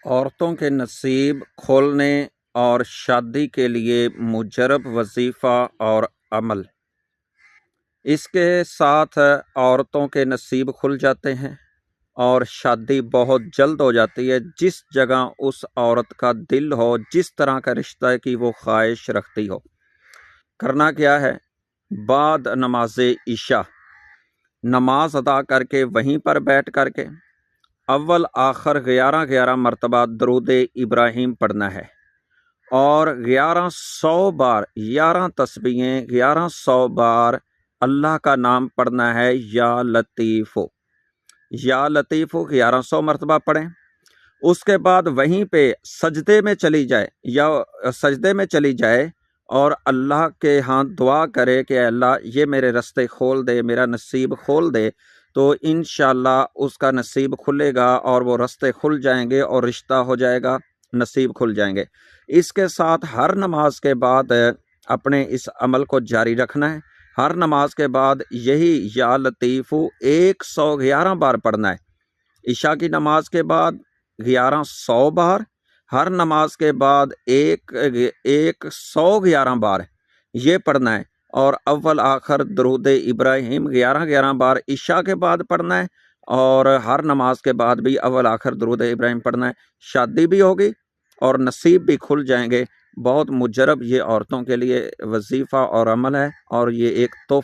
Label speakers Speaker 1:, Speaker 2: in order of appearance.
Speaker 1: عورتوں کے نصیب کھولنے اور شادی کے لیے مجرب وظیفہ اور عمل۔ اس کے ساتھ عورتوں کے نصیب کھل جاتے ہیں اور شادی بہت جلد ہو جاتی ہے، جس جگہ اس عورت کا دل ہو، جس طرح کا رشتہ کی وہ خواہش رکھتی ہو۔ کرنا کیا ہے؟ بعد نماز عشاء نماز ادا کر کے وہیں پر بیٹھ کر کے اول آخر 11 مرتبہ درود ابراہیم پڑھنا ہے، اور 1100 بار 11 تسبیحیں 1100 بار اللہ کا نام پڑھنا ہے، یا لطیف یا لطیف 1100 مرتبہ پڑھیں۔ اس کے بعد وہیں پہ سجدے میں چلی جائے اور اللہ کے ہاں دعا کرے کہ اللہ یہ میرے رستے کھول دے، میرا نصیب کھول دے، تو انشاءاللہ اس کا نصیب کھلے گا اور وہ رستے کھل جائیں گے اور رشتہ ہو جائے گا، نصیب کھل جائیں گے۔ اس کے ساتھ ہر نماز کے بعد اپنے اس عمل کو جاری رکھنا ہے۔ ہر نماز کے بعد یہی یا لطیف 111 بار پڑھنا ہے۔ عشاء کی نماز کے بعد 1100 بار، ہر نماز کے بعد 111 بار یہ پڑھنا ہے، اور اول آخر درود ابراہیم 11 بار عشاء کے بعد پڑھنا ہے، اور ہر نماز کے بعد بھی اول آخر درود ابراہیم پڑھنا ہے۔ شادی بھی ہوگی اور نصیب بھی کھل جائیں گے۔ بہت مجرب یہ عورتوں کے لیے وظیفہ اور عمل ہے، اور یہ ایک تحفہ ہے۔